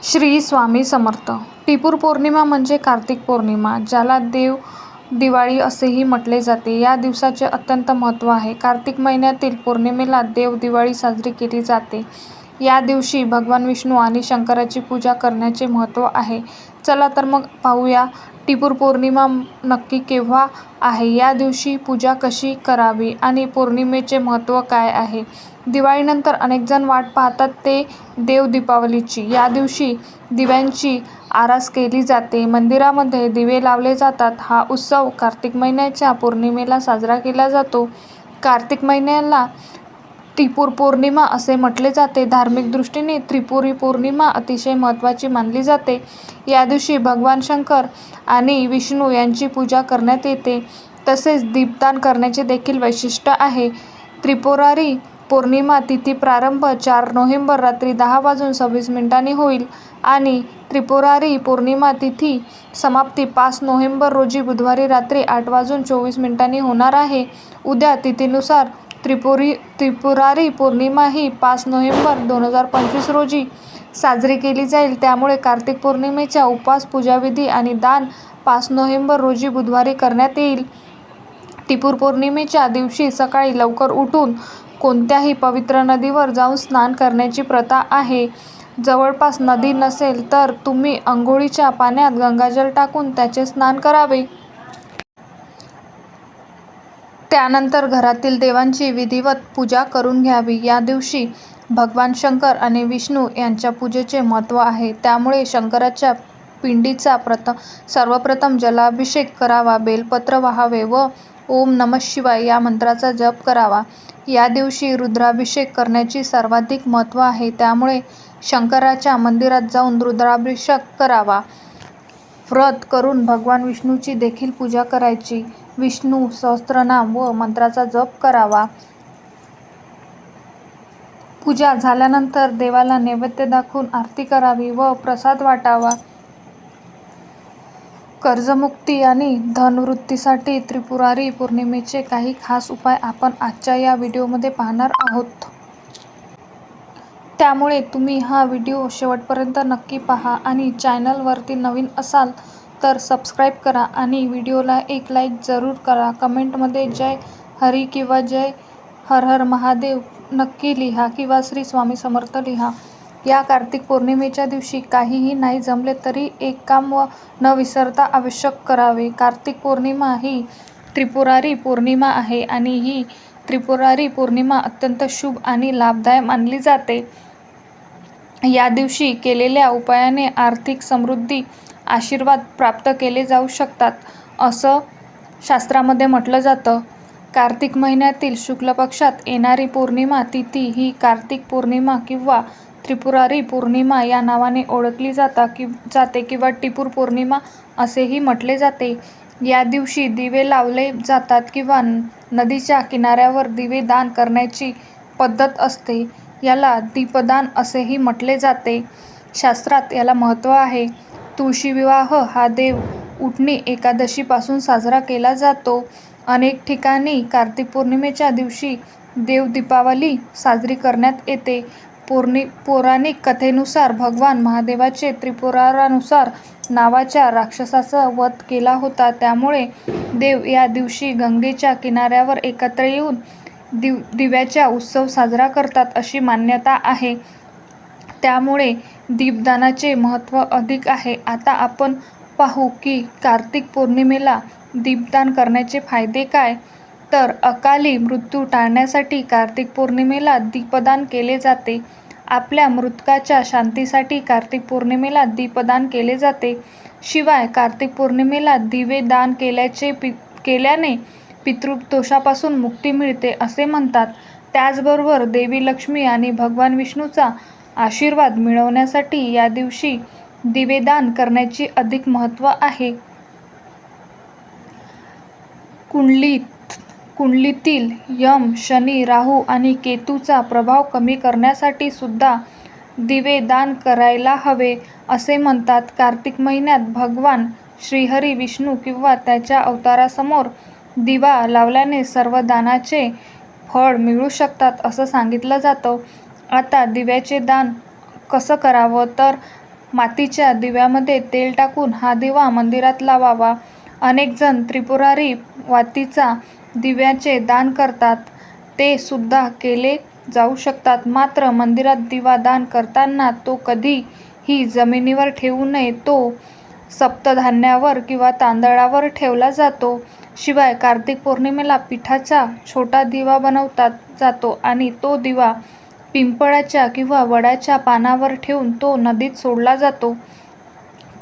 श्री स्वामी समर्थ. टिपूर पौर्णिमा म्हणजे कार्तिक पौर्णिमा, ज्याला देव दिवाळी असेही म्हटले जाते. या दिवसाचे अत्यंत महत्त्व आहे. कार्तिक महिन्यातील पौर्णिमेला देव दिवाळी साजरी केली जाते. या दिवशी भगवान विष्णू आणि शंकराची पूजा करण्याचे महत्त्व आहे. चला तर मग पाहूया, टिपूर पौर्णिमा नक्की केव्हा आहे, या दिवशी पूजा कशी करावी आणि पौर्णिमेचे महत्त्व काय आहे. दिवाळीनंतर अनेकजण वाट पाहतात ते देव दीपावलीची. या दिवशी दिव्यांची आरास केली जाते, मंदिरामध्ये दिवे लावले जातात. हा उत्सव कार्तिक महिन्याच्या पौर्णिमेला साजरा केला जातो. कार्तिक महिन्याला टिपूर पौर्णिमा असे म्हटले जाते. धार्मिक दृष्टीने त्रिपुरी पौर्णिमा अतिशय महत्त्वाची मानली जाते. या दिवशी भगवान शंकर आणि विष्णू यांची पूजा करण्यात येते. तसेच दीपदान करण्याचे देखील वैशिष्ट्य आहे. त्रिपुरारी पौर्णिमा तिथी प्रारंभ 4 नोव्हेंबर रात्री 10:26 होईल आणि त्रिपुरारी पौर्णिमा तिथी समाप्ती 5 नोव्हेंबर रोजी बुधवारी रात्री 8:24 होणार आहे. उद्या तिथीनुसार त्रिपुरारी पौर्णिमा ही 5 नोव्हेंबर 2025 रोजी साजरी केली जाईल. त्यामुळे कार्तिक पौर्णिमेच्या उपवास, पूजाविधी आणि दान 5 नोव्हेंबर रोजी बुधवारी करण्यात येईल. टिपूर पौर्णिमेच्या दिवशी सकाळी लवकर उठून कोणत्याही पवित्र नदीवर जाऊन स्नान करण्याची प्रथा आहे. जवळपास नदी नसेल तर तुम्ही अंघोळीच्या पाण्यात गंगाजल टाकून त्याचे स्नान करावे. त्यानंतर घरातील देवांची विधिवत पूजा करून घ्यावी. या दिवशी भगवान शंकर आणि विष्णू यांच्या पूजेचे महत्त्व आहे. त्यामुळे शंकराच्या पिंडीचा सर्वप्रथम जलाभिषेक करावा, बेलपत्र वाहावे व ओम नमः शिवाय या मंत्राचा जप करावा. या दिवशी रुद्राभिषेक करण्याची सर्वाधिक महत्त्व आहे. त्यामुळे शंकराच्या मंदिरात जाऊन रुद्राभिषेक करावा. व्रत करून भगवान विष्णूची देखील पूजा करायची. विष्णू सहस्त्रनाम व मंत्राचा जप करावा. पूजा झाल्यानंतर देवाला नैवेद्य दाखवून आरती करावी व प्रसाद वाटावा. कर्जमुक्ती आणि धनवृद्धीसाठी त्रिपुरारी पौर्णिमेचे काही खास उपाय आपण आजच्या या व्हिडिओमध्ये पाहणार आहोत. त्यामुळे तुम्ही हा व्हिडिओ शेवटपर्यंत नक्की पहा आणि चॅनलवरती नवीन असाल तर सबस्क्राईब करा आणि व्हिडिओला एक लाईक जरूर करा. कमेंटमध्ये जय हरी किंवा जय हर हर महादेव नक्की लिहा किंवा श्री स्वामी समर्थ लिहा. या कार्तिक पौर्णिमेच्या दिवशी काहीही नाही जमले तरी एक काम न विसरता आवश्यक करावे. कार्तिक पौर्णिमा ही त्रिपुरारी पौर्णिमा आहे आणि ही त्रिपुरारी पौर्णिमा अत्यंत शुभ आणि लाभदायक मानली जाते. या दिवशी केलेल्या उपायाने आर्थिक समृद्धी, आशीर्वाद प्राप्त केले जाऊ शकतात, असं शास्त्रामध्ये म्हटलं जातं. कार्तिक महिन्यातील शुक्ल पक्षात येणारी पौर्णिमा तिथी ही कार्तिक पौर्णिमा किंवा त्रिपुरारी पौर्णिमा या नावाने ओळखली जाते किंवा टिपूर पौर्णिमा असेही म्हटले जाते. या दिवशी दिवे लावले जातात किंवा नदीच्या किनाऱ्यावर दिवे दान करण्याची पद्धत असते. याला दीपदान असेही म्हटले जाते. शास्त्रात याला महत्त्व आहे. तुळशी विवाह हा देव उठणी एकादशीपासून साजरा केला जातो. अनेक ठिकाणी कार्तिक पौर्णिमेच्या दिवशी देव दीपावली साजरी करण्यात येते. पौराणिक कथेनुसार भगवान महादेवाचे त्रिपुरानुसार नावाच्या राक्षसाचा वध केला होता. त्यामुळे देव या दिवशी गंगेच्या किनाऱ्यावर एकत्र येऊन दिव्याचा उत्सव साजरा करतात अशी मान्यता आहे. त्यामुळे दीपदानाचे महत्त्व अधिक आहे. आता आपण पाहू की कार्तिक पौर्णिमेला दीपदान करण्याचे फायदे काय. तर अकाली मृत्यू टाळण्यासाठी कार्तिक पौर्णिमेला दीपदान केले जाते. आपल्या मृतकाच्या शांतीसाठी कार्तिक पौर्णिमेला दीपदान केले जाते. शिवाय कार्तिक पौर्णिमेला दिवे दान केल्याने पितृदोषापासून मुक्ती मिळते असे म्हणतात. त्याचबरोबर देवी लक्ष्मी आणि भगवान विष्णूचा आशीर्वाद मिळवण्यासाठी या दिवशी दिवेदान करण्याचे अधिक महत्त्व आहे. कुंडलीतील यम, शनी, राहू आणि केतूचा प्रभाव कमी करण्यासाठी सुद्धा दिवे दान करायला हवे असे म्हणतात. कार्तिक महिन्यात भगवान श्रीहरी विष्णू किंवा त्याच्या अवतारासमोर दिवा लावल्याने सर्व दानाचे फळ मिळू शकतात असं सांगितलं जातं. आता दिव्याचे दान कसं करावं, तर मातीच्या दिव्यामध्ये तेल टाकून हा दिवा मंदिरात लावावा. अनेक जण त्रिपुरारी वातीचा दिव्याचे दान करतात. ते सुद्धा केले जाऊ शकतात. मात्र मंदिरात दिवा दान करताना तो कधीही जमिनीवर ठेवू नये. तो सप्तधान्यावर किंवा तांदळावर ठेवला जातो. शिवाय कार्तिक पौर्णिमेला पिठाचा छोटा दिवा बनवला जातो आणि तो दिवा पिंपळाच्या किंवा वडाच्या पानावर ठेवून तो नदीत सोडला जातो.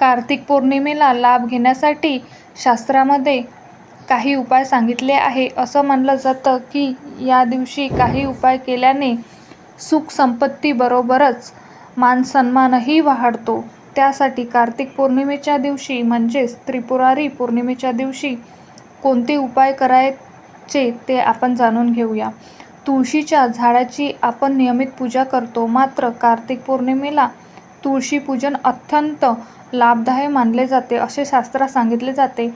कार्तिक पौर्णिमेला लाभ घेण्यासाठी शास्त्रामध्ये काही उपाय सांगितले आहे. असं मानलं जातं की या दिवशी काही उपाय केल्याने सुख संपत्तीबरोबरच मानसन्मानही वाढतो. त्यासाठी कार्तिक पौर्णिमेच्या दिवशी म्हणजेच त्रिपुरारी पौर्णिमेच्या दिवशी कोणते उपाय करायचे ते आपण जाणून घेऊया. तुळशीच्या झाडाची आपण नियमित पूजा करतो. मात्र कार्तिक पौर्णिमेला तुळशी पूजन अत्यंत लाभदायक मानले जाते असे शास्त्रात सांगितले जाते.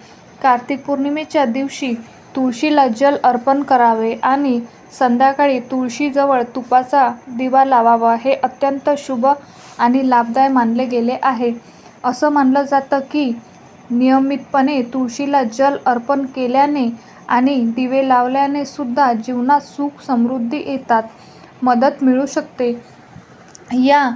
कार्तिक पौर्णिमेच्या दिवशी तुळशीला जल अर्पण करावे आणि संध्याकाळी तुळशीजवळ तुपाचा दिवा लावावा. हे अत्यंत शुभ आणि लाभदायक मानले गेले आहे. असं मानलं जातं की नियमितपणे तुळशीला जल अर्पण केल्याने आणि दिवे लावल्याने सुद्धा जीवनात सुख समृद्धी येतात मदत मिळू शकते. या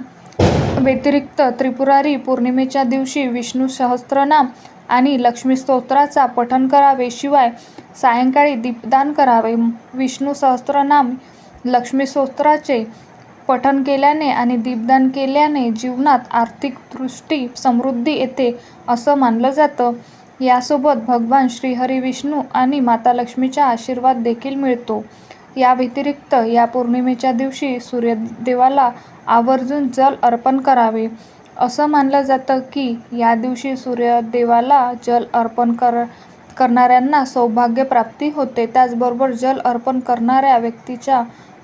व्यतिरिक्त त्रिपुरारी पौर्णिमेच्या दिवशी विष्णू सहस्त्रनाम आणि लक्ष्मी स्तोत्राचा पठण करावे. शिवाय सायंकाळी दीपदान करावे. विष्णू सहस्त्रनाम लक्ष्मी स्तोत्राचे पठण केल्याने आणि दीपदान केल्याने जीवनात आर्थिक दृष्टी समृद्धी येते असं मानलं जातं. यासोबत भगवान श्रीहरी विष्णू आणि माता लक्ष्मीचा आशीर्वाद देखील मिळतो. या व्यतिरिक्त या पौर्णिमेच्या दिवशी सूर्यदेवाला आवर्जून जल अर्पण करावे. असं मानलं जातं की या दिवशी सूर्यदेवाला जल अर्पण करणाऱ्यांना सौभाग्य प्राप्ती होते. त्याचबरोबर जल अर्पण करणाऱ्या व्यक्तीच्या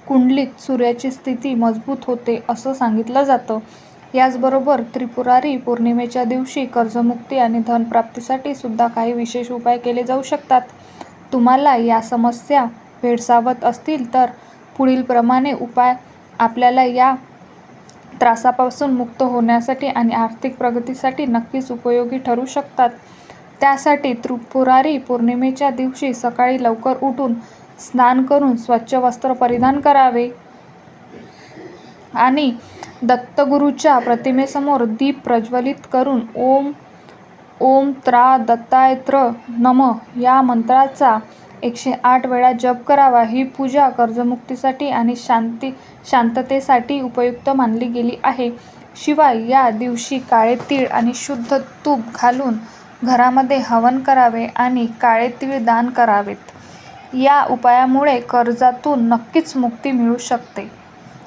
कुंडलीत सूर्याची स्थिती मजबूत होते असं सांगितलं जातं. याचबरोबर त्रिपुरारी पौर्णिमेच्या दिवशी कर्जमुक्ती आणि धनप्राप्तीसाठी सुद्धा काही विशेष उपाय केले जाऊ शकतात. तुम्हाला या समस्या भेडसावत असतील तर पुढीलप्रमाणे उपाय आपल्याला या त्रासापासून मुक्त होण्यासाठी आणि आर्थिक प्रगतीसाठी नक्कीच उपयोगी ठरू शकतात. त्यासाठी त्रिपुरारी पौर्णिमेच्या दिवशी सकाळी लवकर उठून स्नान करून स्वच्छ वस्त्र परिधान करावे आणि दत्तगुरूच्या प्रतिमेसमोर दीप प्रज्वलित करून ओम त्रा दत्तात्रेय नमः या मंत्राचा 108 वेळा जप करावा. ही पूजा कर्जमुक्तीसाठी आणि शांततेसाठी उपयुक्त मानली गेली आहे. शिवाय या दिवशी काळे तीळ आणि शुद्ध तूप घालून घरामध्ये हवन करावे आणि काळे तीळ दान करावेत. या उपायामुळे कर्जातून नक्कीच मुक्ती मिळू शकते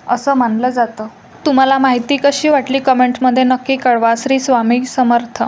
असं मानलं जातं. तुम्हाला माहिती कशी वाटली कमेंटमध्ये नक्की कळवा. श्री स्वामी समर्थ.